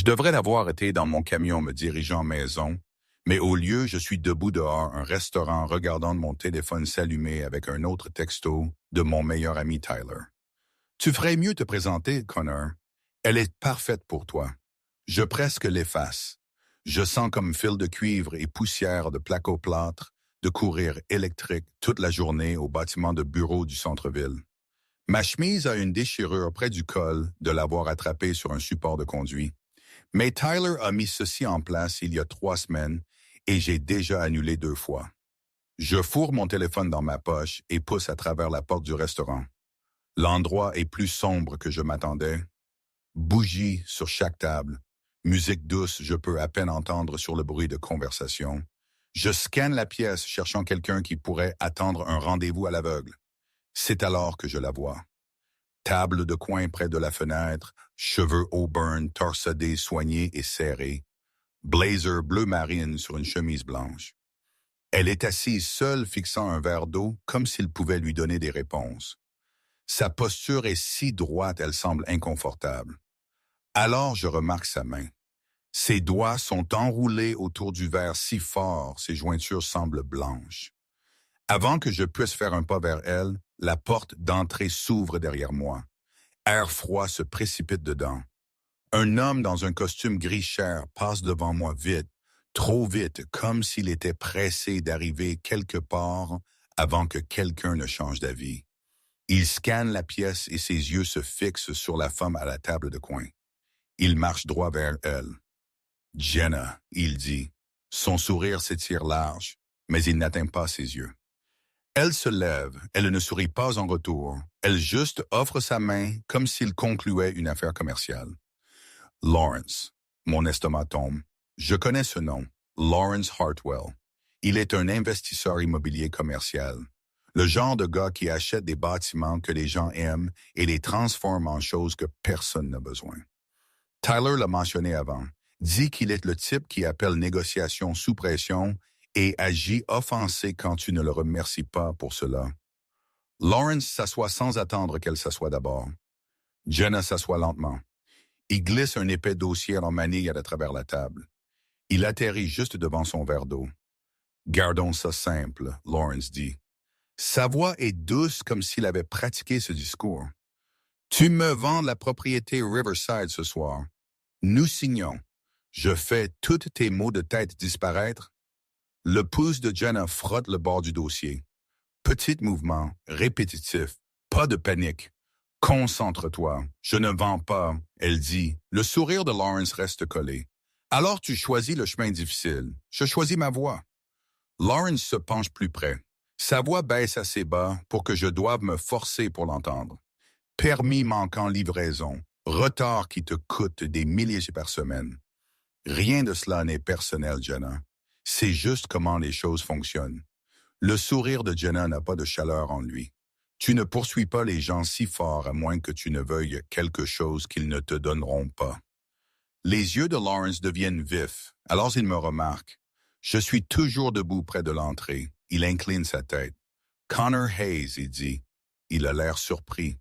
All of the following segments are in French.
devrais l'avoir été dans mon camion me dirigeant maison, mais au lieu, je suis debout dehors, un restaurant, regardant mon téléphone s'allumer avec un autre texto de mon meilleur ami Tyler. Tu ferais mieux te présenter, Connor. Elle est parfaite pour toi. Je presque l'efface. Je sens comme fil de cuivre et poussière de placo-plâtre, de courir électrique toute la journée au bâtiment de bureau du centre-ville. Ma chemise a une déchirure près du col de l'avoir attrapée sur un support de conduit. Mais Tyler a mis ceci en place il y a 3 semaines et j'ai déjà annulé 2 fois. Je fourre mon téléphone dans ma poche et pousse à travers la porte du restaurant. L'endroit est plus sombre que je m'attendais. Bougies sur chaque table. Musique douce, je peux à peine entendre sur le bruit de conversation. Je scanne la pièce cherchant quelqu'un qui pourrait attendre un rendez-vous à l'aveugle. C'est alors que je la vois. Table de coin près de la fenêtre, cheveux auburn, torsadés, soignés et serrés. Blazer bleu marine sur une chemise blanche. Elle est assise seule fixant un verre d'eau comme s'il pouvait lui donner des réponses. Sa posture est si droite, elle semble inconfortable. Alors je remarque sa main. Ses doigts sont enroulés autour du verre si fort, ses jointures semblent blanches. Avant que je puisse faire un pas vers elle, la porte d'entrée s'ouvre derrière moi. Air froid se précipite dedans. Un homme dans un costume gris chair passe devant moi vite, trop vite, comme s'il était pressé d'arriver quelque part avant que quelqu'un ne change d'avis. Il scanne la pièce et ses yeux se fixent sur la femme à la table de coin. Il marche droit vers elle. « Jenna », il dit. Son sourire s'étire large, mais il n'atteint pas ses yeux. Elle se lève, elle ne sourit pas en retour. Elle juste offre sa main comme s'il concluait une affaire commerciale. Lawrence. Mon estomac tombe. Je connais ce nom, Lawrence Hartwell. Il est un investisseur immobilier commercial. Le genre de gars qui achète des bâtiments que les gens aiment et les transforme en choses que personne n'a besoin. Tyler l'a mentionné avant. Dit qu'il est le type qui appelle négociation sous pression et agit offensé quand tu ne le remercies pas pour cela. Lawrence s'assoit sans attendre qu'elle s'assoie d'abord. Jenna s'assoit lentement. Il glisse un épais dossier en manille à travers la table. Il atterrit juste devant son verre d'eau. « Gardons ça simple », Lawrence dit. Sa voix est douce comme s'il avait pratiqué ce discours. « Tu me vends la propriété Riverside ce soir. Nous signons. Je fais tous tes maux de tête disparaître. » Le pouce de Jenna frotte le bord du dossier. Petit mouvement, répétitif, pas de panique. « Concentre-toi, je ne vends pas », elle dit. Le sourire de Lawrence reste collé. « Alors tu choisis le chemin difficile. Je choisis ma voix. » Lawrence se penche plus près. Sa voix baisse assez bas pour que je doive me forcer pour l'entendre. Permis manquant livraison, retard qui te coûte des milliers par semaine. Rien de cela n'est personnel, Jenna. C'est juste comment les choses fonctionnent. Le sourire de Jenna n'a pas de chaleur en lui. Tu ne poursuis pas les gens si fort à moins que tu ne veuilles quelque chose qu'ils ne te donneront pas. Les yeux de Lawrence deviennent vifs, alors il me remarque. Je suis toujours debout près de l'entrée. Il incline sa tête. « Connor Hayes », il dit. Il a l'air surpris.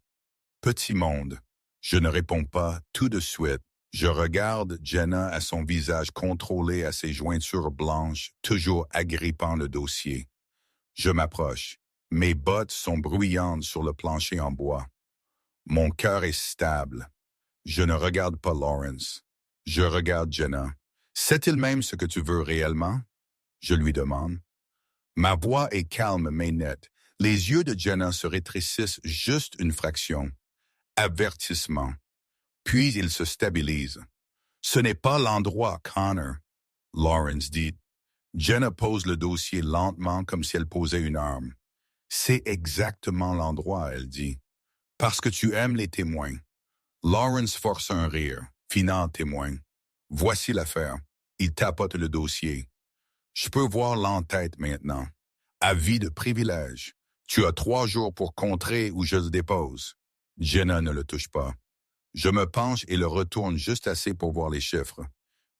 Petit monde. Je ne réponds pas tout de suite. Je regarde Jenna à son visage contrôlé à ses jointures blanches, toujours agrippant le dossier. Je m'approche. Mes bottes sont bruyantes sur le plancher en bois. Mon cœur est stable. Je ne regarde pas Lawrence. Je regarde Jenna. « C'est-il même ce que tu veux réellement ?» Je lui demande. Ma voix est calme mais nette. Les yeux de Jenna se rétrécissent juste une fraction. Avertissement. Puis il se stabilise. « Ce n'est pas l'endroit, Connor. » Lawrence dit. Jenna pose le dossier lentement comme si elle posait une arme. « C'est exactement l'endroit, » elle dit. « Parce que tu aimes les témoins. » Lawrence force un rire, finant témoin. « Voici l'affaire. » Il tapote le dossier. « Je peux voir l'entête maintenant. Avis de privilège. Tu as 3 jours pour contrer ou je le dépose. » Jenna ne le touche pas. Je me penche et le retourne juste assez pour voir les chiffres.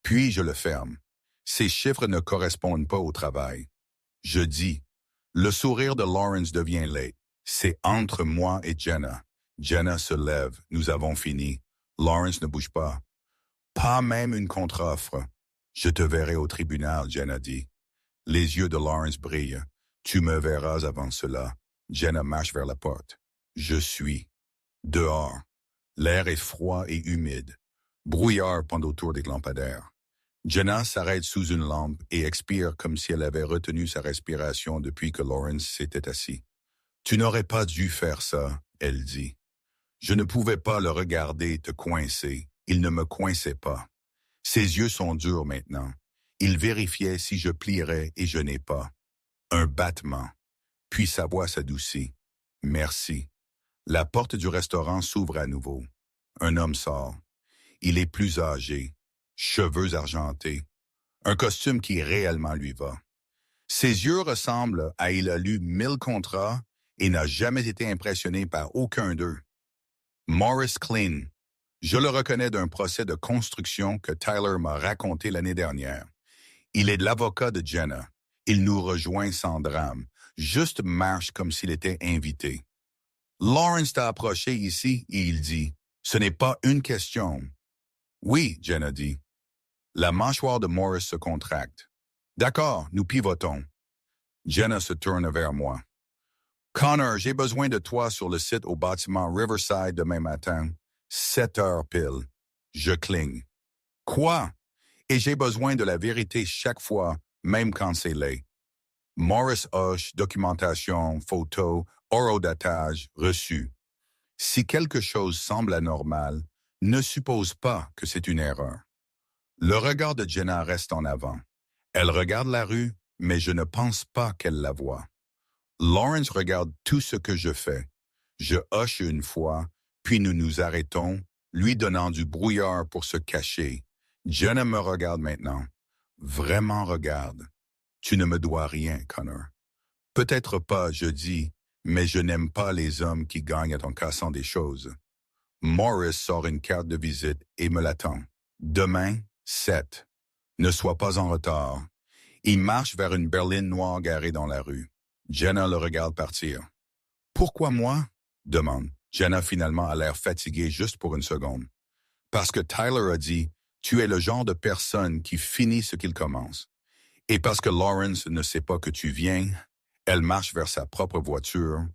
Puis je le ferme. Ces chiffres ne correspondent pas au travail. Je dis. Le sourire de Lawrence devient laid. C'est entre moi et Jenna. Jenna se lève. Nous avons fini. Lawrence ne bouge pas. « Pas même une contre-offre. Je te verrai au tribunal, Jenna dit. Les yeux de Lawrence brillent. Tu me verras avant cela. Jenna marche vers la porte. Je suis. Dehors. L'air est froid et humide. Brouillard pend autour des lampadaires. Jenna s'arrête sous une lampe et expire comme si elle avait retenu sa respiration depuis que Lawrence s'était assis. Tu n'aurais pas dû faire ça, elle dit. Je ne pouvais pas le regarder te coincer. Il ne me coinçait pas. Ses yeux sont durs maintenant. Il vérifiait si je plierais et je n'ai pas. Un battement. Puis sa voix s'adoucit. Merci. La porte du restaurant s'ouvre à nouveau. Un homme sort. Il est plus âgé. Cheveux argentés. Un costume qui réellement lui va. Ses yeux ressemblent à il a lu 1000 contrats et n'a jamais été impressionné par aucun d'eux. Morris Clean. Je le reconnais d'un procès de construction que Tyler m'a raconté l'année dernière. Il est l'avocat de Jenna. Il nous rejoint sans drame. Juste marche comme s'il était invité. Lawrence t'a approché ici et il dit « Ce n'est pas une question. » Oui, Jenna dit. La mâchoire de Morris se contracte. D'accord, nous pivotons. Jenna se tourne vers moi. Connor, j'ai besoin de toi sur le site au bâtiment Riverside demain matin. 7 heures pile. Je cligne. Quoi? Et j'ai besoin de la vérité chaque fois, même quand c'est laid. Morris hoche, documentation, photo, horodatage, reçu. Si quelque chose semble anormal, ne suppose pas que c'est une erreur. Le regard de Jenna reste en avant. Elle regarde la rue, mais je ne pense pas qu'elle la voit. Lawrence regarde tout ce que je fais. Je hoche une fois, puis nous nous arrêtons, lui donnant du brouillard pour se cacher. Jenna me regarde maintenant. Vraiment regarde. Tu ne me dois rien, Connor. Peut-être pas, je dis, mais je n'aime pas les hommes qui gagnent en cassant des choses. Morris sort une carte de visite et me l'attend. Demain, 7. Ne sois pas en retard. Il marche vers une berline noire garée dans la rue. Jenna le regarde partir. Pourquoi moi? Demande. Jenna finalement a l'air fatiguée juste pour une seconde. Parce que Tyler a dit, tu es le genre de personne qui finit ce qu'il commence. Et parce que Lawrence ne sait pas que tu viens, elle marche vers sa propre voiture,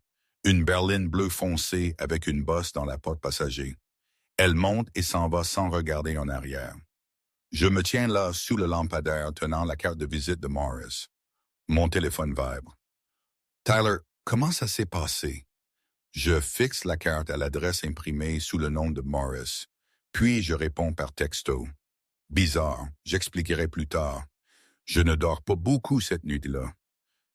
une berline bleu foncé avec une bosse dans la porte passager. Elle monte et s'en va sans regarder en arrière. Je me tiens là sous le lampadaire tenant la carte de visite de Morris. Mon téléphone vibre. Tyler, comment ça s'est passé? Je fixe la carte à l'adresse imprimée sous le nom de Morris, puis je réponds par texto. Bizarre, j'expliquerai plus tard. Je ne dors pas beaucoup cette nuit-là.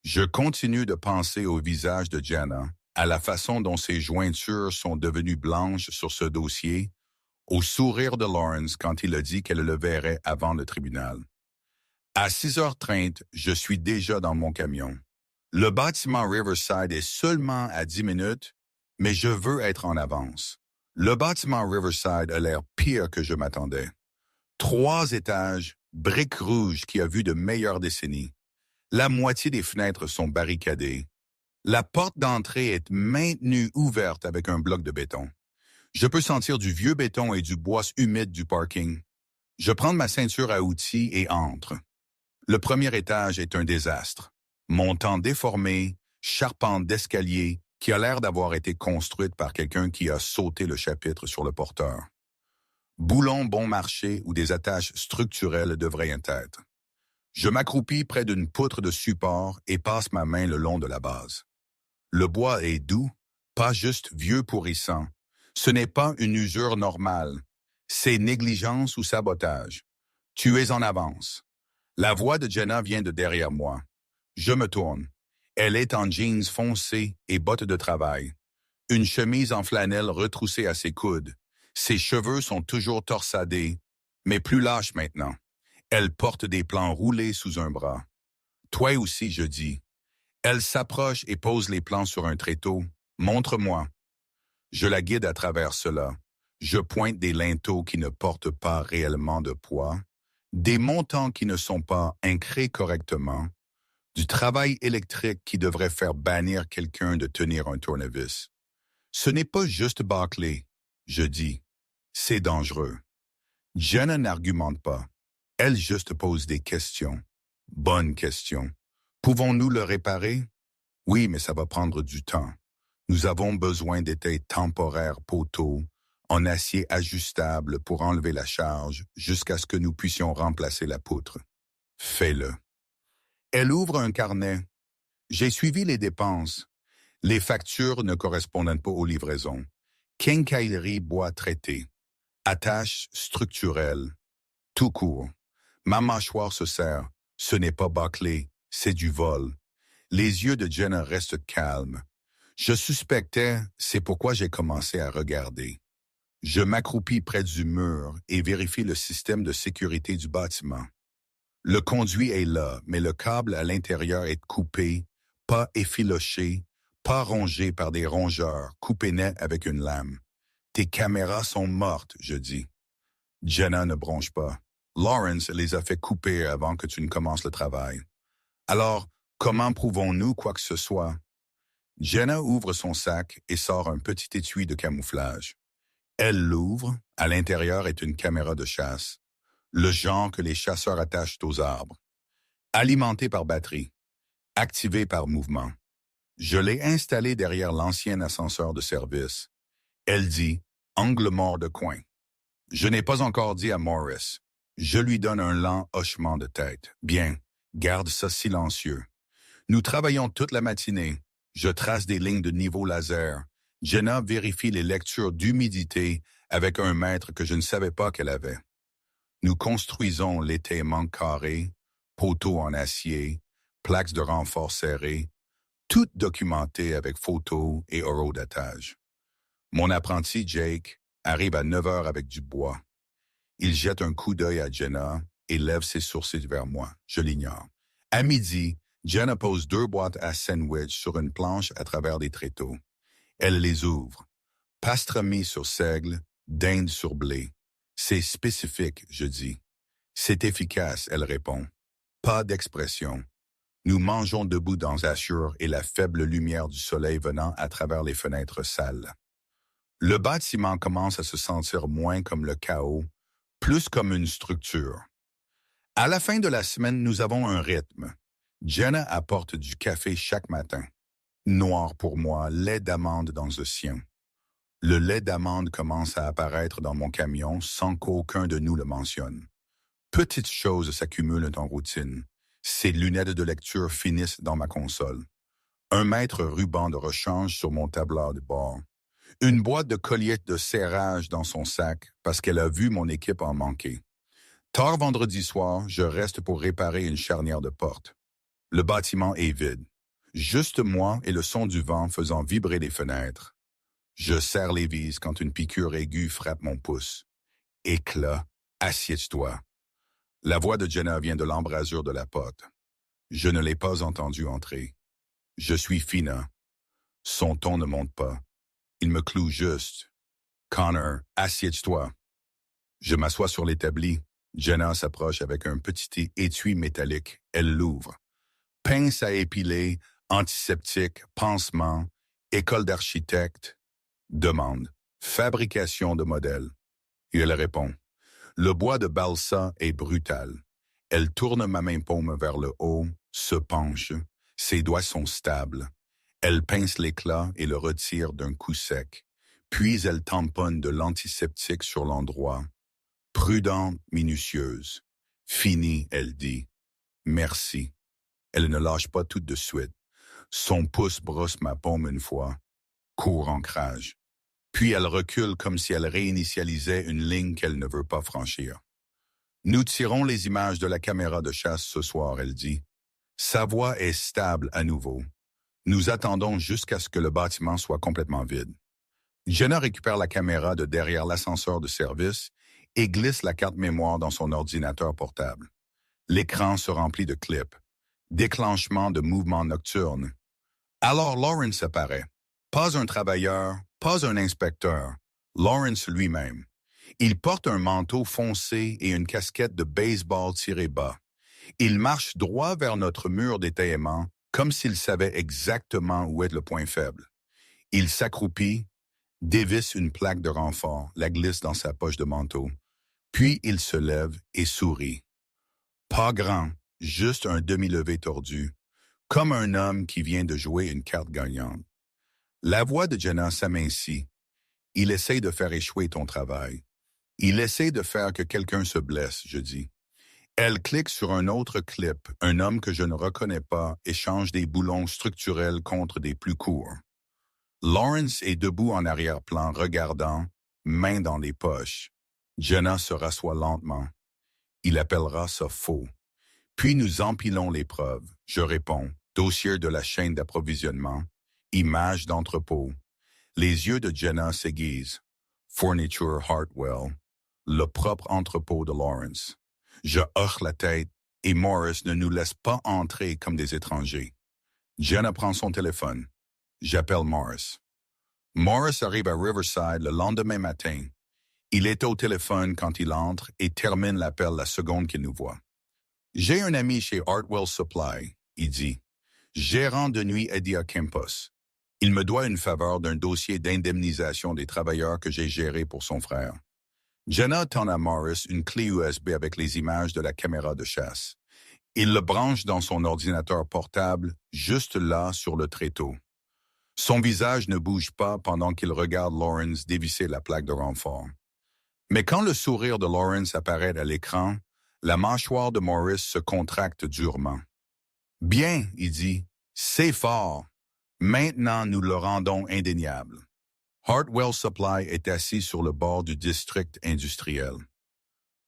Je continue de penser au visage de Jenna, à la façon dont ses jointures sont devenues blanches sur ce dossier, au sourire de Lawrence quand il a dit qu'elle le verrait avant le tribunal. À 6h30, je suis déjà dans mon camion. Le bâtiment Riverside est seulement à 10 minutes, mais je veux être en avance. Le bâtiment Riverside a l'air pire que je m'attendais. 3 étages, briques rouges qui a vu de meilleures décennies. La moitié des fenêtres sont barricadées. La porte d'entrée est maintenue ouverte avec un bloc de béton. Je peux sentir du vieux béton et du bois humide du parking. Je prends ma ceinture à outils et entre. Le premier étage est un désastre. Montant déformé, charpente d'escalier qui a l'air d'avoir été construite par quelqu'un qui a sauté le chapitre sur le porteur. Boulons bon marché ou des attaches structurelles devraient être. Je m'accroupis près d'une poutre de support et passe ma main le long de la base. Le bois est doux, pas juste vieux pourrissant. Ce n'est pas une usure normale. C'est négligence ou sabotage. Tu es en avance. La voix de Jenna vient de derrière moi. Je me tourne. Elle est en jeans foncés et bottes de travail. Une chemise en flanelle retroussée à ses coudes. Ses cheveux sont toujours torsadés, mais plus lâches maintenant. Elle porte des plans roulés sous un bras. Toi aussi, je dis. Elle s'approche et pose les plans sur un tréteau. Montre-moi. Je la guide à travers cela. Je pointe des linteaux qui ne portent pas réellement de poids, des montants qui ne sont pas ancrés correctement, du travail électrique qui devrait faire bannir quelqu'un de tenir un tournevis. Ce n'est pas juste bâclé, je dis. C'est dangereux. Jenna n'argumente pas. Elle juste pose des questions. Bonnes questions. Pouvons-nous le réparer? Oui, mais ça va prendre du temps. Nous avons besoin d'étais temporaires poteaux, en acier ajustable pour enlever la charge jusqu'à ce que nous puissions remplacer la poutre. Fais-le. Elle ouvre un carnet. J'ai suivi les dépenses. Les factures ne correspondent pas aux livraisons. Quincaillerie bois traité. Attache structurelle. Tout court. Ma mâchoire se serre. Ce n'est pas bâclé, c'est du vol. Les yeux de Jenna restent calmes. Je suspectais, c'est pourquoi j'ai commencé à regarder. Je m'accroupis près du mur et vérifie le système de sécurité du bâtiment. Le conduit est là, mais le câble à l'intérieur est coupé, pas effiloché, pas rongé par des rongeurs, coupé net avec une lame. Tes caméras sont mortes, je dis. Jenna ne bronche pas. Lawrence les a fait couper avant que tu ne commences le travail. Alors, comment prouvons-nous quoi que ce soit? Jenna ouvre son sac et sort un petit étui de camouflage. Elle l'ouvre, à l'intérieur est une caméra de chasse, le genre que les chasseurs attachent aux arbres. Alimentée par batterie, activée par mouvement. Je l'ai installée derrière l'ancien ascenseur de service. Elle dit « angle mort de coin ». Je n'ai pas encore dit à Morris. Je lui donne un lent hochement de tête. Bien, garde ça silencieux. Nous travaillons toute la matinée. Je trace des lignes de niveau laser. Jenna vérifie les lectures d'humidité avec un mètre que je ne savais pas qu'elle avait. Nous construisons l'étayement carré, poteaux en acier, plaques de renfort serrées, tout documenté avec photos et horodatage. Mon apprenti, Jake, arrive à 9 heures avec du bois. Il jette un coup d'œil à Jenna et lève ses sourcils vers moi. Je l'ignore. À midi, Jenna pose 2 boîtes à sandwich sur une planche à travers des tréteaux. Elle les ouvre. Pastrami sur seigle, dinde sur blé. C'est spécifique, je dis. C'est efficace, elle répond. Pas d'expression. Nous mangeons debout dans Assure et la faible lumière du soleil venant à travers les fenêtres sales. Le bâtiment commence à se sentir moins comme le chaos, plus comme une structure. À la fin de la semaine, nous avons un rythme. Jenna apporte du café chaque matin. Noir pour moi, lait d'amande dans le sien. Le lait d'amande commence à apparaître dans mon camion sans qu'aucun de nous le mentionne. Petites choses s'accumulent en routine. Ces lunettes de lecture finissent dans ma console. Un mètre ruban de rechange sur mon tableur de bord. Une boîte de colliers de serrage dans son sac parce qu'elle a vu mon équipe en manquer. Tard vendredi soir, je reste pour réparer une charnière de porte. Le bâtiment est vide. Juste moi et le son du vent faisant vibrer les fenêtres. Je serre les vis quand une piqûre aiguë frappe mon pouce. Éclat, assieds-toi. La voix de Jenna vient de l'embrasure de la porte. Je ne l'ai pas entendue entrer. Je suis fina. Son ton ne monte pas. Il me cloue juste. Connor, assieds-toi. Je m'assois sur l'établi. Jenna s'approche avec un petit étui métallique. Elle l'ouvre. Pince à épiler, antiseptique, pansement, école d'architecte. Demande. Fabrication de modèles. Et elle répond. Le bois de balsa est brutal. Elle tourne ma main paume vers le haut, se penche. Ses doigts sont stables. Elle pince l'éclat et le retire d'un coup sec. Puis elle tamponne de l'antiseptique sur l'endroit. Prudente, minutieuse. Fini, elle dit. Merci. Elle ne lâche pas tout de suite. Son pouce brosse ma paume une fois. Court ancrage. Puis elle recule comme si elle réinitialisait une ligne qu'elle ne veut pas franchir. Nous tirons les images de la caméra de chasse ce soir, elle dit. Sa voix est stable à nouveau. Nous attendons jusqu'à ce que le bâtiment soit complètement vide. Jenna récupère la caméra de derrière l'ascenseur de service et glisse la carte mémoire dans son ordinateur portable. L'écran se remplit de clips. Déclenchement de mouvements nocturnes. Alors Lawrence apparaît. Pas un travailleur, pas un inspecteur. Lawrence lui-même. Il porte un manteau foncé et une casquette de baseball tirée bas. Il marche droit vers notre mur d'étayement, comme s'il savait exactement où est le point faible. Il s'accroupit, dévisse une plaque de renfort, la glisse dans sa poche de manteau. Puis il se lève et sourit. Pas grand, juste un demi-levé tordu, comme un homme qui vient de jouer une carte gagnante. La voix de Jenna s'amincit. Il essaie de faire échouer ton travail. Il essaie de faire que quelqu'un se blesse, je dis. Elle clique sur un autre clip. Un homme que je ne reconnais pas échange des boulons structurels contre des plus courts. Lawrence est debout en arrière-plan, regardant, main dans les poches. Jenna se rassoit lentement. Il appellera ça faux. Puis nous empilons les preuves. Je réponds. Dossier de la chaîne d'approvisionnement. Images d'entrepôt. Les yeux de Jenna s'aiguisent. Fourniture Hartwell. Le propre entrepôt de Lawrence. Je hoche la tête et Morris ne nous laisse pas entrer comme des étrangers. Jenna prend son téléphone. J'appelle Morris. Morris arrive à Riverside le lendemain matin. Il est au téléphone quand il entre et termine l'appel la seconde qu'il nous voit. J'ai un ami chez Hartwell Supply, il dit. Gérant de nuit Eddie à Campus. Il me doit une faveur d'un dossier d'indemnisation des travailleurs que j'ai géré pour son frère. Jenna tend à Morris une clé USB avec les images de la caméra de chasse. Il le branche dans son ordinateur portable, juste là sur le tréteau. Son visage ne bouge pas pendant qu'il regarde Lawrence dévisser la plaque de renfort. Mais quand le sourire de Lawrence apparaît à l'écran, la mâchoire de Morris se contracte durement. « Bien, il dit, c'est fort. Maintenant, nous le rendons indéniable. » Hartwell Supply est assis sur le bord du district industriel.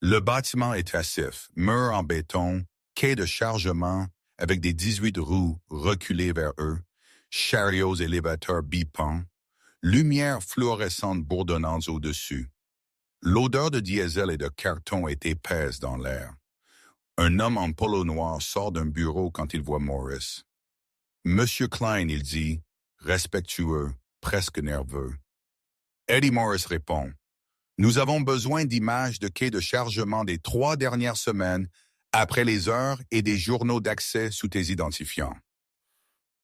Le bâtiment est massif, mur en béton, quai de chargement avec des 18 roues reculées vers eux, chariots élévateurs bipants, lumière fluorescente bourdonnante au-dessus. L'odeur de diesel et de carton est épaisse dans l'air. Un homme en polo noir sort d'un bureau quand il voit Morris. « Monsieur Klein, il dit, respectueux, presque nerveux. » Eddie Morris répond. « Nous avons besoin d'images de quai de chargement des 3 dernières semaines après les heures et des journaux d'accès sous tes identifiants. »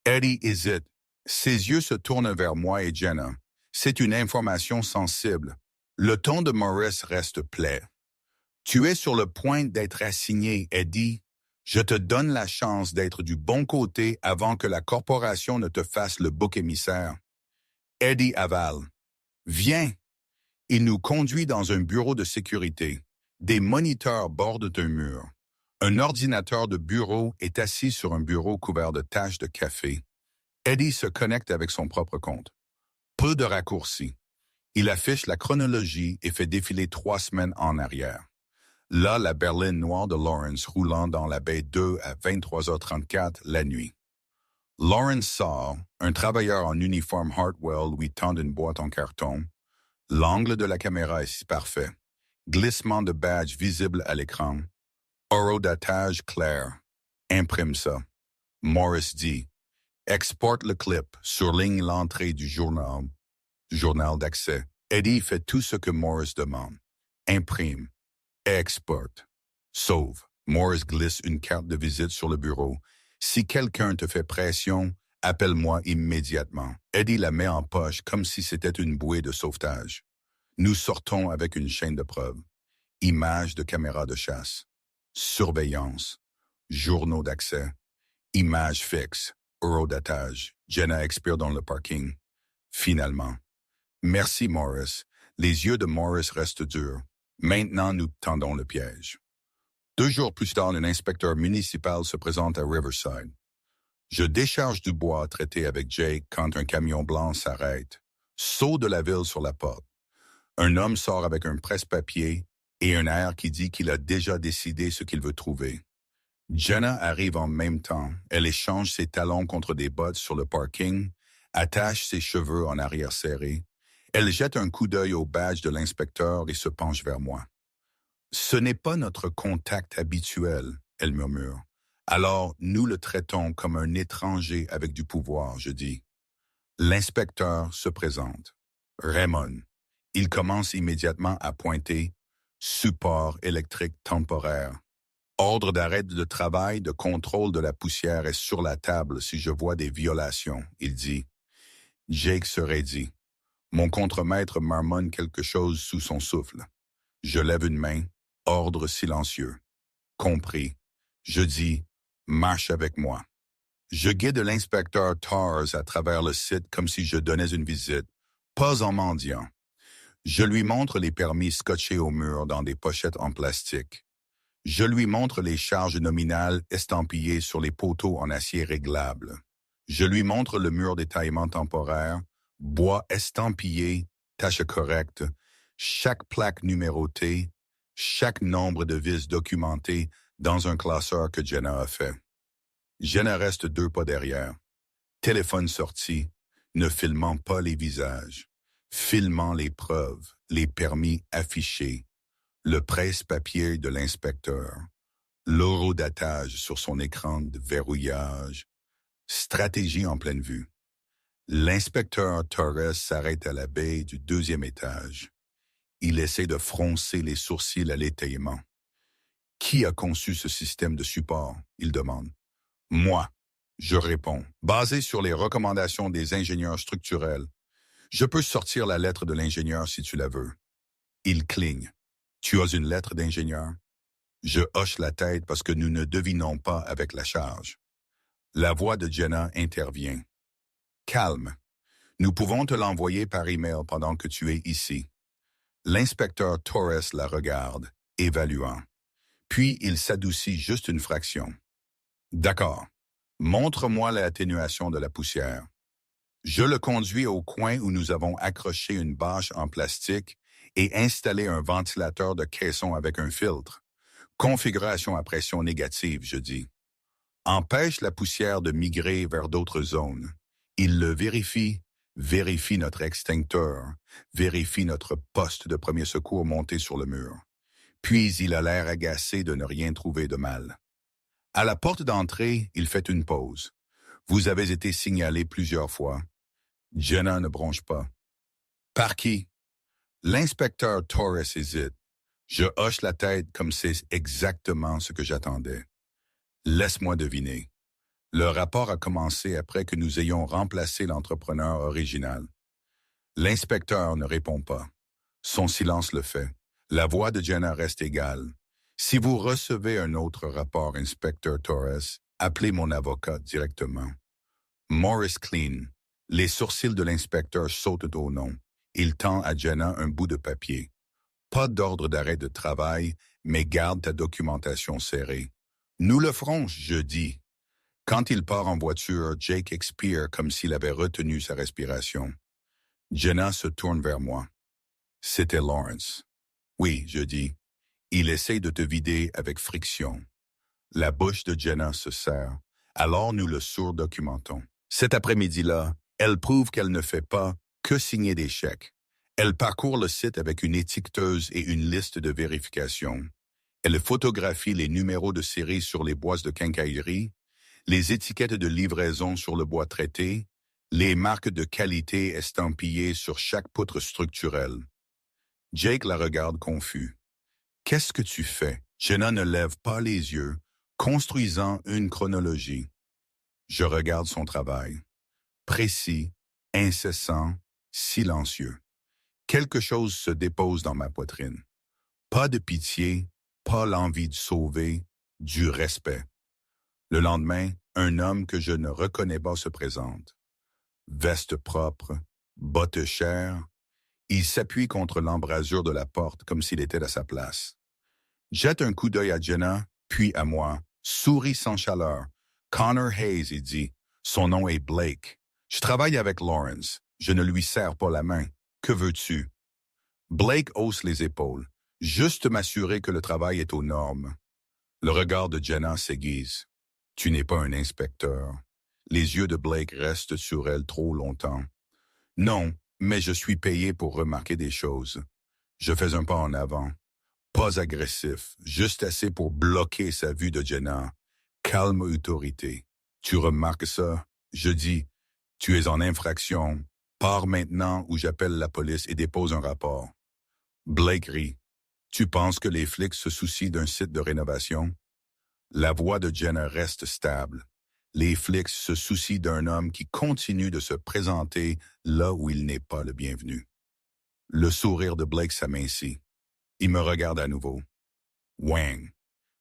Eddie hésite. Ses yeux se tournent vers moi et Jenna. C'est une information sensible. Le ton de Morris reste plaid. « Tu es sur le point d'être assigné, Eddie. Je te donne la chance d'être du bon côté avant que la corporation ne te fasse le bouc émissaire. » Eddie avale. « Viens. » Il nous conduit dans un bureau de sécurité. Des moniteurs bordent un mur. Un ordinateur de bureau est assis sur un bureau couvert de taches de café. Eddie se connecte avec son propre compte. Peu de raccourcis. Il affiche la chronologie et fait défiler 3 semaines en arrière. Là, la berline noire de Lawrence roulant dans la baie 2 à 23h34 la nuit. Lawrence sort, un travailleur en uniforme Hartwell lui tend une boîte en carton. L'angle de la caméra est si parfait. Glissement de badge visible à l'écran. Horodatage clair. Imprime ça. Morris dit. Exporte le clip, surligne l'entrée du journal d'accès. Eddie fait tout ce que Morris demande. Imprime. Exporte. Sauve. Morris glisse une carte de visite sur le bureau. Si quelqu'un te fait pression, appelle-moi immédiatement. Eddie la met en poche comme si c'était une bouée de sauvetage. Nous sortons avec une chaîne de preuves. Images de caméras de chasse. Surveillance. Journaux d'accès. Images fixes. Horodatage. Jenna expire dans le parking. Finalement. Merci, Morris. Les yeux de Morris restent durs. Maintenant, nous tendons le piège. 2 jours plus tard, un inspecteur municipal se présente à Riverside. Je décharge du bois traité avec Jake quand un camion blanc s'arrête. Saut de la ville sur la porte. Un homme sort avec un presse-papier et un air qui dit qu'il a déjà décidé ce qu'il veut trouver. Jenna arrive en même temps. Elle échange ses talons contre des bottes sur le parking, attache ses cheveux en arrière serrés. Elle jette un coup d'œil au badge de l'inspecteur et se penche vers moi. « Ce n'est pas notre contact habituel, » elle murmure. « Alors, nous le traitons comme un étranger avec du pouvoir, je dis. » L'inspecteur se présente. Raymond. Il commence immédiatement à pointer « Support électrique temporaire. » Ordre d'arrêt de travail de contrôle de la poussière est sur la table si je vois des violations, il dit. Jake se raidit. Mon contremaître marmonne quelque chose sous son souffle. Je lève une main, ordre silencieux. Compris. Je dis, marche avec moi. Je guide l'inspecteur Tars à travers le site comme si je donnais une visite, pas en mendiant. Je lui montre les permis scotchés au mur dans des pochettes en plastique. Je lui montre les charges nominales estampillées sur les poteaux en acier réglable. Je lui montre le mur d'étaillement temporaire, bois estampillé, tâche correcte, chaque plaque numérotée, chaque nombre de vis documenté dans un classeur que Jenna a fait. Jenna reste 2 pas derrière. Téléphone sorti, ne filmant pas les visages, filmant les preuves, les permis affichés, le presse-papier de l'inspecteur, l'horodatage sur son écran de verrouillage, stratégie en pleine vue. L'inspecteur Torres s'arrête à la baie du 2e étage. Il essaie de froncer les sourcils à l'étayement. Qui a conçu ce système de support? Il demande. Moi, je réponds, basé sur les recommandations des ingénieurs structurels. Je peux sortir la lettre de l'ingénieur si tu la veux. Il cligne. Tu as une lettre d'ingénieur? Je hoche la tête parce que nous ne devinons pas avec la charge. La voix de Jenna intervient. Calme. Nous pouvons te l'envoyer par email pendant que tu es ici. L'inspecteur Torres la regarde, évaluant. Puis il s'adoucit juste une fraction. D'accord. Montre-moi l'atténuation de la poussière. Je le conduis au coin où nous avons accroché une bâche en plastique et installé un ventilateur de caisson avec un filtre. Configuration à pression négative, je dis. Empêche la poussière de migrer vers d'autres zones. Il le vérifie, vérifie notre extincteur, vérifie notre poste de premier secours monté sur le mur. Puis il a l'air agacé de ne rien trouver de mal. À la porte d'entrée, il fait une pause. Vous avez été signalé plusieurs fois. Jenna ne bronche pas. Par qui? L'inspecteur Torres hésite. Je hoche la tête comme c'est exactement ce que j'attendais. Laisse-moi deviner. Le rapport a commencé après que nous ayons remplacé l'entrepreneur original. L'inspecteur ne répond pas. Son silence le fait. La voix de Jenna reste égale. Si vous recevez un autre rapport, inspecteur Torres, appelez mon avocat directement. Morris Clean. Les sourcils de l'inspecteur sautent au nom. Il tend à Jenna un bout de papier. Pas d'ordre d'arrêt de travail, mais garde ta documentation serrée. Nous le ferons, je dis. Quand il part en voiture, Jake expire comme s'il avait retenu sa respiration. Jenna se tourne vers moi. C'était Lawrence. Oui, je dis. Il essaie de te vider avec friction. La bouche de Jenna se serre. Alors nous le surdocumentons. Cet après-midi-là, elle prouve qu'elle ne fait pas que signer des chèques. Elle parcourt le site avec une étiqueteuse et une liste de vérification. Elle photographie les numéros de série sur les boîtes de quincaillerie, les étiquettes de livraison sur le bois traité, les marques de qualité estampillées sur chaque poutre structurelle. Jake la regarde confus. Qu'est-ce que tu fais? Jenna ne lève pas les yeux, construisant une chronologie. Je regarde son travail. Précis, incessant, silencieux. Quelque chose se dépose dans ma poitrine. Pas de pitié, pas l'envie de sauver, du respect. Le lendemain, un homme que je ne reconnais pas se présente. Veste propre, bottes chères. Il s'appuie contre l'embrasure de la porte comme s'il était à sa place. Jette un coup d'œil à Jenna, puis à moi, sourit sans chaleur. Connor Hayes, il dit. Son nom est Blake. Je travaille avec Lawrence. Je ne lui serre pas la main. Que veux-tu? Blake hausse les épaules. Juste m'assurer que le travail est aux normes. Le regard de Jenna s'aiguise. Tu n'es pas un inspecteur. Les yeux de Blake restent sur elle trop longtemps. Non, mais je suis payé pour remarquer des choses. Je fais un pas en avant. Pas agressif, juste assez pour bloquer sa vue de Jenna. Calme autorité. Tu remarques ça? Je dis, tu es en infraction. Pars maintenant ou j'appelle la police et dépose un rapport. Blake rit. Tu penses que les flics se soucient d'un site de rénovation? La voix de Jenna reste stable. Les flics se soucient d'un homme qui continue de se présenter là où il n'est pas le bienvenu. Le sourire de Blake s'amincit. Il me regarde à nouveau. Wang.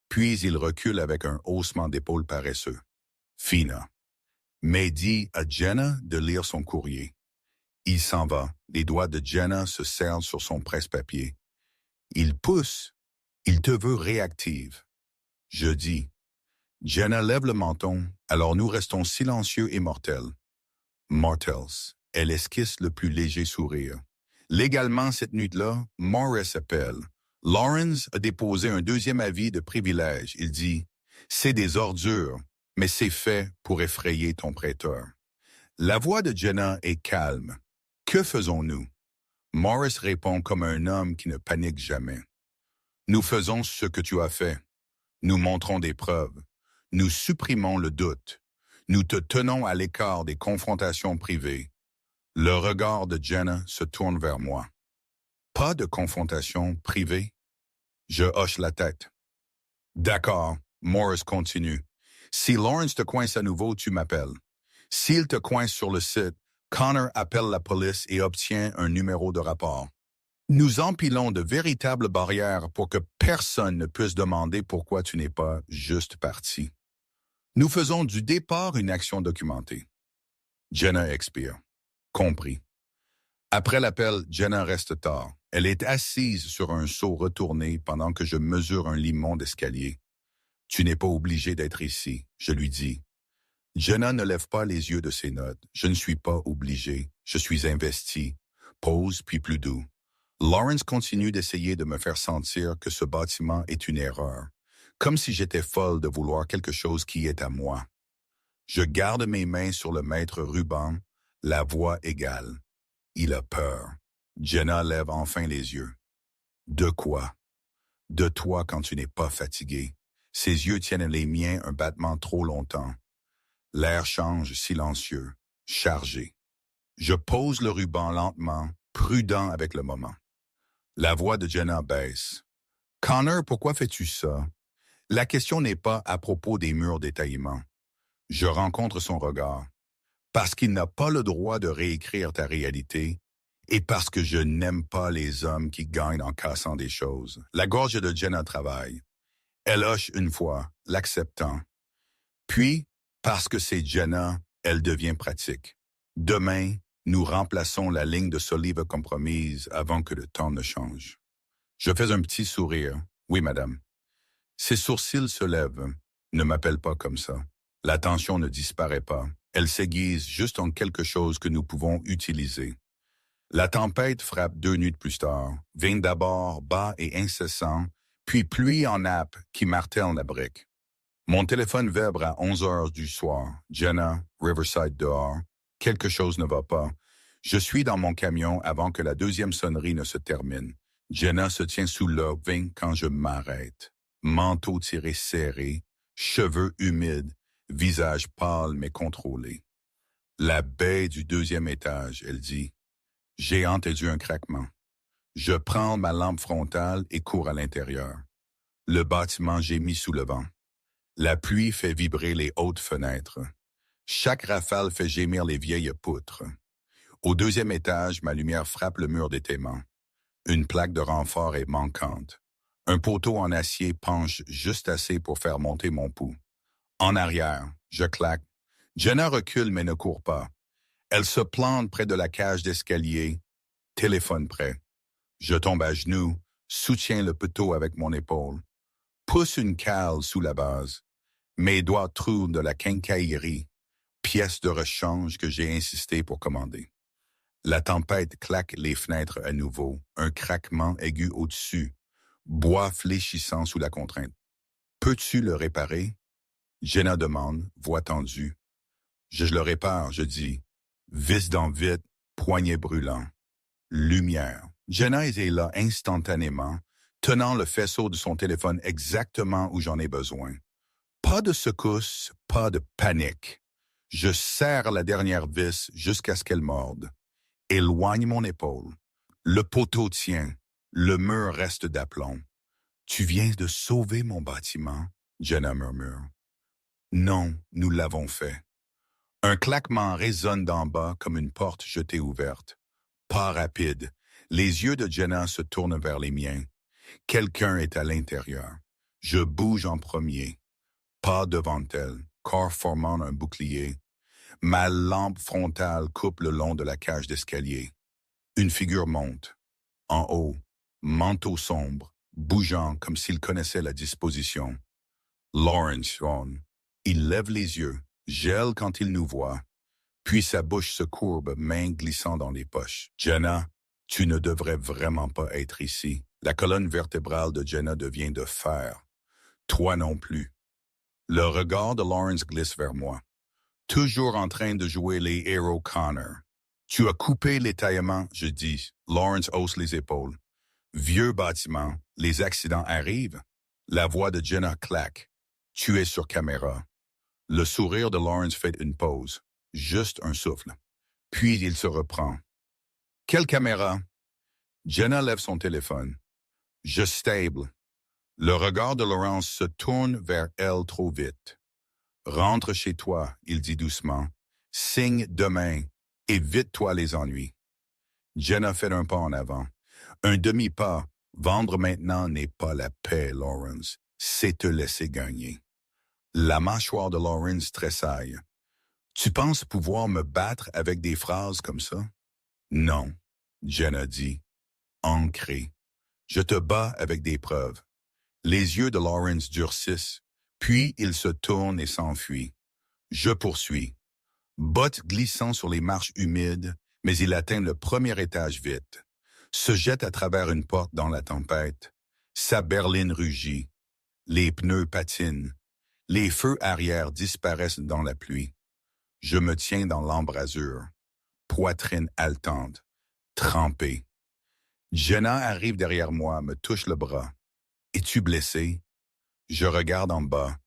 Puis il recule avec un haussement d'épaule paresseux. Fina. Mais dit à Jenna de lire son courrier. Il s'en va. Les doigts de Jenna se serrent sur son presse-papier. Il pousse. Il te veut réactive. Je dis. Jenna lève le menton, alors nous restons silencieux et mortels. Mortels. Elle esquisse le plus léger sourire. Légalement, cette nuit-là, Morris appelle. Lawrence a déposé un deuxième avis de privilège. Il dit « C'est des ordures, mais c'est fait pour effrayer ton prêteur. » La voix de Jenna est calme. « Que faisons-nous? » Morris répond comme un homme qui ne panique jamais. « Nous faisons ce que tu as fait. Nous montrons des preuves. Nous supprimons le doute. Nous te tenons à l'écart des confrontations privées. » Le regard de Jenna se tourne vers moi. Pas de confrontation privée? Je hoche la tête. D'accord, Morris continue. Si Lawrence te coince à nouveau, tu m'appelles. S'il te coince sur le site, Connor appelle la police et obtient un numéro de rapport. Nous empilons de véritables barrières pour que personne ne puisse demander pourquoi tu n'es pas juste parti. Nous faisons du départ une action documentée. Jenna expire. Compris. Après l'appel, Jenna reste tard. Elle est assise sur un seau retourné pendant que je mesure un limon d'escalier. « Tu n'es pas obligé d'être ici », je lui dis. Jenna ne lève pas les yeux de ses notes. « Je ne suis pas obligé. Je suis investi. » Pause, puis plus doux. Lawrence continue d'essayer de me faire sentir que ce bâtiment est une erreur, comme si j'étais folle de vouloir quelque chose qui est à moi. Je garde mes mains sur le maître ruban, la voix égale. Il a peur. Jenna lève enfin les yeux. De quoi? De toi quand tu n'es pas fatigué. Ses yeux tiennent les miens un battement trop longtemps. L'air change silencieux, chargé. Je pose le ruban lentement, prudent avec le moment. La voix de Jenna baisse. Connor, pourquoi fais-tu ça? La question n'est pas à propos des murs d'étaillement. Je rencontre son regard. Parce qu'il n'a pas le droit de réécrire ta réalité, et parce que je n'aime pas les hommes qui gagnent en cassant des choses. La gorge de Jenna travaille. Elle hoche une fois, l'acceptant. Puis, parce que c'est Jenna, elle devient pratique. Demain, nous remplaçons la ligne de solive compromise avant que le temps ne change. Je fais un petit sourire. Oui, madame. Ses sourcils se lèvent. Ne m'appelle pas comme ça. La tension ne disparaît pas. Elle s'aiguise juste en quelque chose que nous pouvons utiliser. La tempête frappe 2 nuits plus tard, vient d'abord bas et incessant, puis pluie en nappe qui martèle la brique. Mon téléphone vibre à 11 heures du soir. Jenna, Riverside dehors. Quelque chose ne va pas. Je suis dans mon camion avant que la deuxième sonnerie ne se termine. Jenna se tient sous l'obvin quand je m'arrête. Manteau tiré serré, cheveux humides, visage pâle mais contrôlé. La baie du 2e étage, elle dit. J'ai entendu un craquement. Je prends ma lampe frontale et cours à l'intérieur. Le bâtiment gémit sous le vent. La pluie fait vibrer les hautes fenêtres. Chaque rafale fait gémir les vieilles poutres. Au 2e étage, ma lumière frappe le mur d'étaiement. Une plaque de renfort est manquante. Un poteau en acier penche juste assez pour faire monter mon pouls. En arrière, je claque. Jenna recule mais ne court pas. Elle se plante près de la cage d'escalier, téléphone prêt. Je tombe à genoux, soutiens le poteau avec mon épaule. Pousse une cale sous la base. Mes doigts trouvent de la quincaillerie, pièce de rechange que j'ai insisté pour commander. La tempête claque les fenêtres à nouveau, un craquement aigu au-dessus, bois fléchissant sous la contrainte. Peux-tu le réparer? Jenna demande, voix tendue. Je le répare, je dis. Vis dans vite, poignet brûlant. Lumière. Jenna est là instantanément, tenant le faisceau de son téléphone exactement où j'en ai besoin. Pas de secousse, pas de panique. Je serre la dernière vis jusqu'à ce qu'elle morde. Éloigne mon épaule. Le poteau tient. Le mur reste d'aplomb. Tu viens de sauver mon bâtiment, Jenna murmure. Non, nous l'avons fait. Un claquement résonne d'en bas comme une porte jetée ouverte. Pas rapide. Les yeux de Jenna se tournent vers les miens. Quelqu'un est à l'intérieur. Je bouge en premier, pas devant elle, corps formant un bouclier. Ma lampe frontale coupe le long de la cage d'escalier. Une figure monte. En haut, manteau sombre, bougeant comme s'il connaissait la disposition. Lawrence ronne. Il lève les yeux, gèle quand il nous voit, puis sa bouche se courbe, main glissant dans les poches. Jenna, tu ne devrais vraiment pas être ici. La colonne vertébrale de Jenna devient de fer. Toi non plus. Le regard de Lawrence glisse vers moi. Toujours en train de jouer les héros Connor. Tu as coupé l'étaillement, je dis. Lawrence hausse les épaules. Vieux bâtiment, les accidents arrivent. La voix de Jenna claque. Tu es sur caméra. Le sourire de Lawrence fait une pause. Juste un souffle. Puis il se reprend. Quelle caméra? Jenna lève son téléphone. Je stable. Le regard de Lawrence se tourne vers elle trop vite. Rentre chez toi, il dit doucement. Signe demain. Évite-toi les ennuis. Jenna fait un pas en avant. Un demi-pas. Vendre maintenant n'est pas la paix, Lawrence. C'est te laisser gagner. La mâchoire de Lawrence tressaille. Tu penses pouvoir me battre avec des phrases comme ça? Non, Jenna dit. Ancré. Je te bats avec des preuves. Les yeux de Lawrence durcissent, puis il se tourne et s'enfuit. Je poursuis. Bottes glissant sur les marches humides, mais il atteint le premier étage vite. Se jette à travers une porte dans la tempête. Sa berline rugit. Les pneus patinent. Les feux arrière disparaissent dans la pluie. Je me tiens dans l'embrasure. Poitrine haletante. Trempée. Jenna arrive derrière moi, me touche le bras. Es-tu blessé? Je regarde en bas.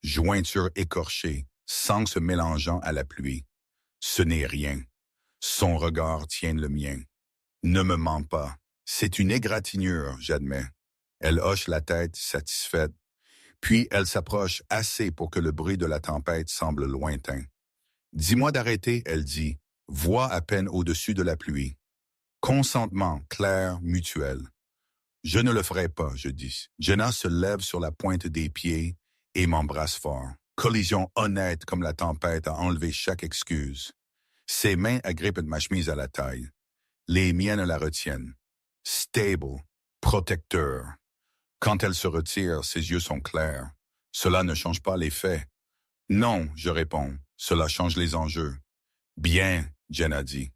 Jointure écorchée, sang se mélangeant à la pluie. Ce n'est rien. Son regard tient le mien. Ne me mens pas. C'est une égratignure, j'admets. Elle hoche la tête, satisfaite. Puis elle s'approche assez pour que le bruit de la tempête semble lointain. Dis-moi d'arrêter, elle dit, voix à peine au-dessus de la pluie. Consentement clair, mutuel. Je ne le ferai pas, je dis. Jenna se lève sur la pointe des pieds et m'embrasse fort. Collision honnête comme la tempête a enlevé chaque excuse. Ses mains agrippent ma chemise à la taille. Les miennes la retiennent. Stable, protecteur. Quand elle se retire, ses yeux sont clairs. Cela ne change pas les faits. Non, je réponds. Cela change les enjeux. Bien, Jenna dit.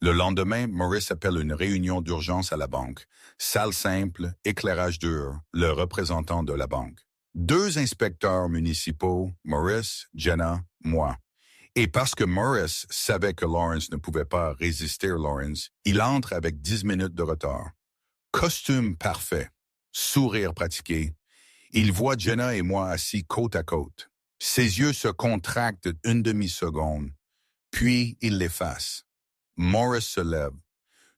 Le lendemain, Maurice appelle une réunion d'urgence à la banque. Salle simple, éclairage dur, le représentant de la banque. 2 inspecteurs municipaux, Maurice, Jenna, moi. Et parce que Maurice savait que Lawrence ne pouvait pas résister à Lawrence, il entre avec 10 minutes de retard. Costume parfait, sourire pratiqué. Il voit Jenna et moi assis côte à côte. Ses yeux se contractent une demi-seconde, puis il l'efface. Morris se lève.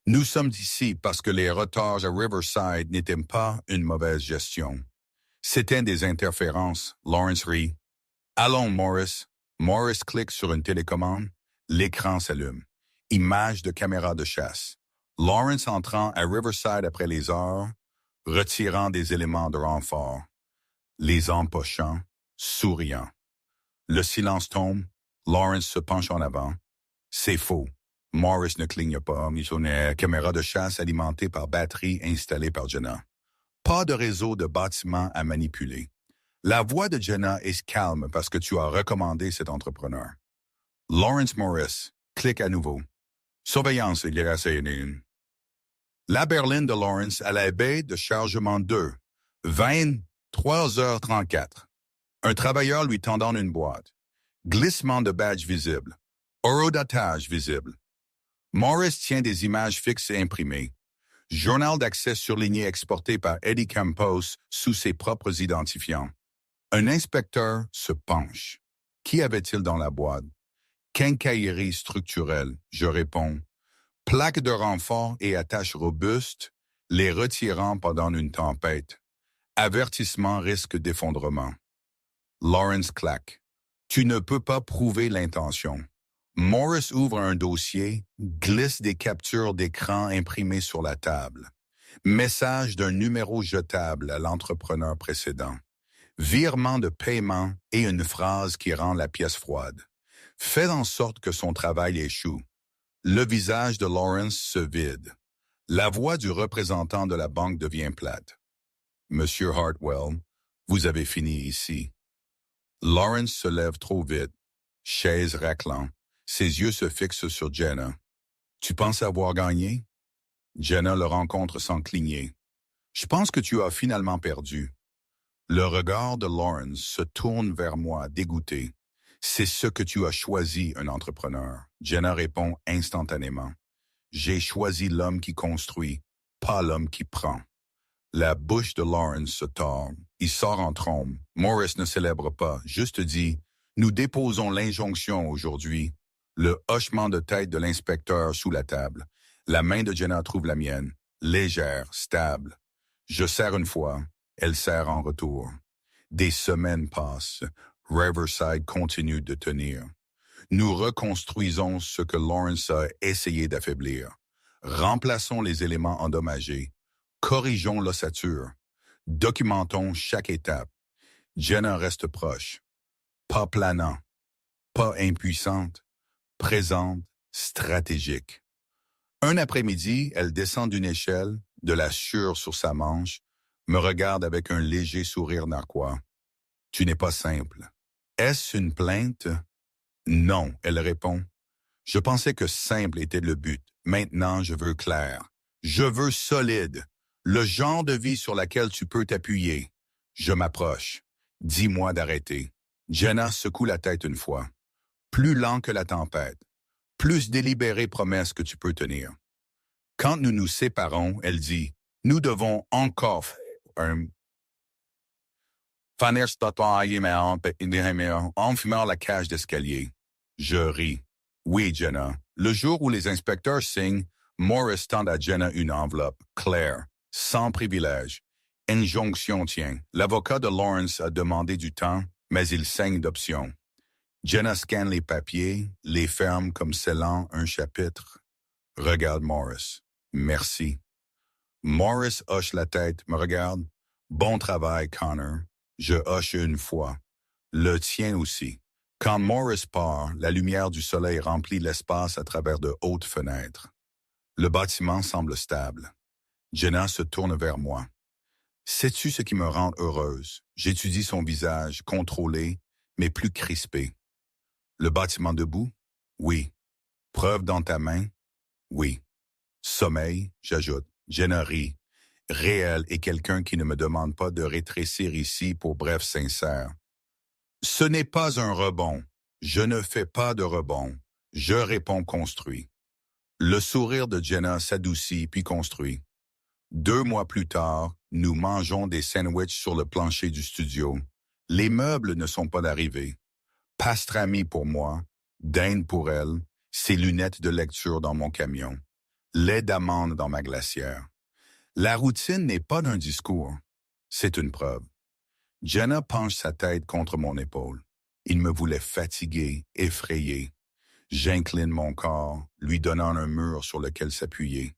Nous sommes ici parce que les retards à Riverside n'étaient pas une mauvaise gestion. C'étaient des interférences, Lawrence rit. Allons, Morris. Morris clique sur une télécommande. L'écran s'allume. Image de caméra de chasse. Lawrence entrant à Riverside après les heures, retirant des éléments de renfort. Les empochant, souriant. Le silence tombe. Lawrence se penche en avant. C'est faux. Morris ne cligne pas, mais son caméra de chasse alimentée par batterie installée par Jenna. Pas de réseau de bâtiments à manipuler. La voix de Jenna est calme parce que tu as recommandé cet entrepreneur. Lawrence Morris clique à nouveau. Surveillance irrationnelle. La berline de Lawrence à la baie de chargement 2. 23h34. Un travailleur lui tendant une boîte. Glissement de badge visible. Horodatage visible. Morris tient des images fixes et imprimées. Journal d'accès surligné exporté par Eddie Campos sous ses propres identifiants. Un inspecteur se penche. Qui avait-il dans la boîte? Quincaillerie structurelle, je réponds. Plaques de renfort et attaches robustes, les retirant pendant une tempête. Avertissement risque d'effondrement. Lawrence claque. Tu ne peux pas prouver l'intention. Morris ouvre un dossier, glisse des captures d'écran imprimées sur la table. Message d'un numéro jetable à l'entrepreneur précédent. Virement de paiement et une phrase qui rend la pièce froide. Fait en sorte que son travail échoue. Le visage de Lawrence se vide. La voix du représentant de la banque devient plate. Monsieur Hartwell, vous avez fini ici. Lawrence se lève trop vite, chaise raclant. Ses yeux se fixent sur Jenna. Tu penses avoir gagné? Jenna le rencontre sans cligner. Je pense que tu as finalement perdu. Le regard de Lawrence se tourne vers moi, dégoûté. C'est ce que tu as choisi, un entrepreneur. Jenna répond instantanément. J'ai choisi l'homme qui construit, pas l'homme qui prend. La bouche de Lawrence se tord. Il sort en trombe. Morris ne célèbre pas, juste dit « Nous déposons l'injonction aujourd'hui ». Le hochement de tête de l'inspecteur sous la table. La main de Jenna trouve la mienne, légère, stable. Je serre une fois, elle serre en retour. Des semaines passent. Riverside continue de tenir. Nous reconstruisons ce que Lawrence a essayé d'affaiblir. Remplaçons les éléments endommagés. Corrigeons l'ossature. Documentons chaque étape. Jenna reste proche. Pas planant. Pas impuissante. Présente. Stratégique. Un après-midi, elle descend d'une échelle, de la sueur sur sa manche, me regarde avec un léger sourire narquois. « Tu n'es pas simple. » « Est-ce une plainte? » « Non, elle répond. « Je pensais que simple était le but. Maintenant, je veux clair. Je veux solide. Le genre de vie sur laquelle tu peux t'appuyer. » Je m'approche. « Dis-moi d'arrêter. » Jenna secoue la tête une fois. « Plus lent que la tempête. Plus délibérée promesse que tu peux tenir. » Quand nous nous séparons, elle dit, « Nous devons encore faire un... » en fumant la cage d'escalier. Je ris. Oui, Jenna. Le jour où les inspecteurs signent, Morris tend à Jenna une enveloppe, claire, sans privilège. Injonction tient. L'avocat de Lawrence a demandé du temps, mais il saigne d'options. Jenna scanne les papiers, les ferme comme scellant un chapitre. Regarde Morris. Merci. Morris hoche la tête, me regarde. Bon travail, Connor. Je hoche une fois. Le tien aussi. Quand Morris part, la lumière du soleil remplit l'espace à travers de hautes fenêtres. Le bâtiment semble stable. Jenna se tourne vers moi. Sais-tu ce qui me rend heureuse? J'étudie son visage, contrôlé, mais plus crispé. Le bâtiment debout? Oui. Preuve dans ta main? Oui. Sommeil, j'ajoute. Jenna rit. Réel et quelqu'un qui ne me demande pas de rétrécir ici pour bref sincère. Ce n'est pas un rebond. Je ne fais pas de rebond. Je réponds construit. Le sourire de Jenna s'adoucit puis construit. 2 mois plus tard, nous mangeons des sandwichs sur le plancher du studio. Les meubles ne sont pas d'arrivée. Pastrami pour moi, dinde pour elle, ses lunettes de lecture dans mon camion, lait d'amande dans ma glacière. La routine n'est pas d'un discours, c'est une preuve. Jenna penche sa tête contre mon épaule. Il me voulait fatigué, effrayé. J'incline mon corps, lui donnant un mur sur lequel s'appuyer.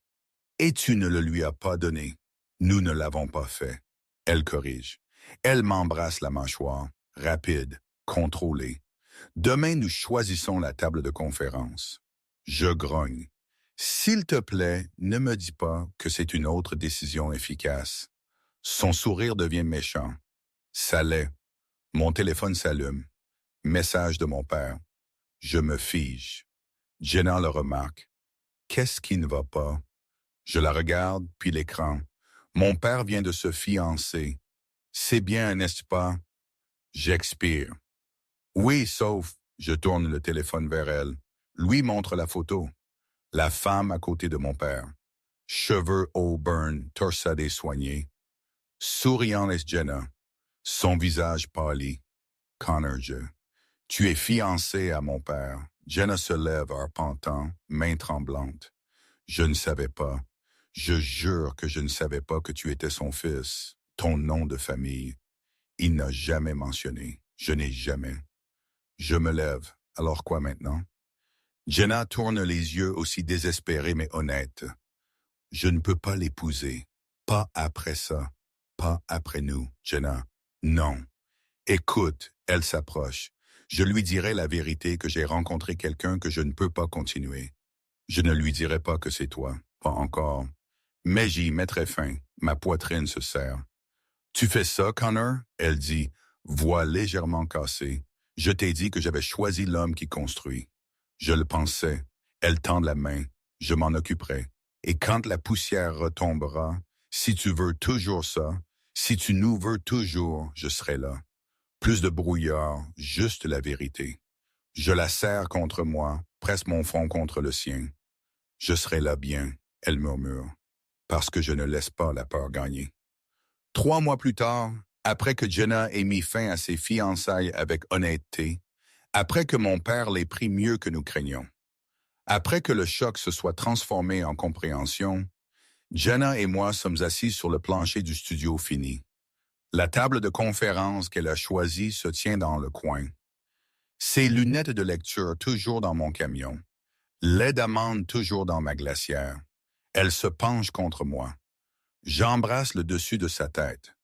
Et tu ne le lui as pas donné. Nous ne l'avons pas fait. Elle corrige. Elle m'embrasse la mâchoire, rapide, contrôlée. Demain, nous choisissons la table de conférence. Je grogne. S'il te plaît, ne me dis pas que c'est une autre décision efficace. Son sourire devient méchant. Ça l'est. Mon téléphone s'allume. Message de mon père. Je me fige. Jenna le remarque. Qu'est-ce qui ne va pas? Je la regarde, puis l'écran. Mon père vient de se fiancer. C'est bien, n'est-ce pas? J'expire. Oui, sauf, je tourne le téléphone vers elle. Lui montre la photo. La femme à côté de mon père. Cheveux auburn, torsadés soignés. Souriant est Jenna. Son visage pâlit. Connor, tu es fiancé à mon père. Jenna se lève arpentant, main tremblante. Je ne savais pas. Je jure que je ne savais pas que tu étais son fils. Ton nom de famille. Il n'a jamais mentionné. Je n'ai jamais. Je me lève. Alors quoi maintenant? Jenna tourne les yeux aussi désespérés mais honnêtes. Je ne peux pas l'épouser. Pas après ça. Pas après nous, Jenna. Non. Écoute, elle s'approche. Je lui dirai la vérité que j'ai rencontré quelqu'un que je ne peux pas continuer. Je ne lui dirai pas que c'est toi. Pas encore. Mais j'y mettrai fin. Ma poitrine se serre. Tu fais ça, Connor? Elle dit, voix légèrement cassée. Je t'ai dit que j'avais choisi l'homme qui construit. Je le pensais. Elle tend la main. Je m'en occuperai. Et quand la poussière retombera, si tu veux toujours ça, si tu nous veux toujours, je serai là. Plus de brouillard, juste la vérité. Je la serre contre moi, presse mon front contre le sien. Je serai là bien, elle murmure, parce que je ne laisse pas la peur gagner. 3 mois plus tard, après que Jenna ait mis fin à ses fiançailles avec honnêteté, après que mon père l'ait pris mieux que nous craignions, après que le choc se soit transformé en compréhension, Jenna et moi sommes assis sur le plancher du studio fini. La table de conférence qu'elle a choisie se tient dans le coin. Ses lunettes de lecture toujours dans mon camion. Lait d'amande toujours dans ma glacière. Elle se penche contre moi. J'embrasse le dessus de sa tête.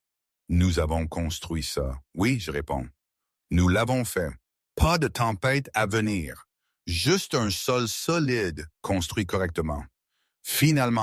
Nous avons construit ça. Oui, je réponds. Nous l'avons fait. Pas de tempête à venir. Juste un sol solide construit correctement. Finalement,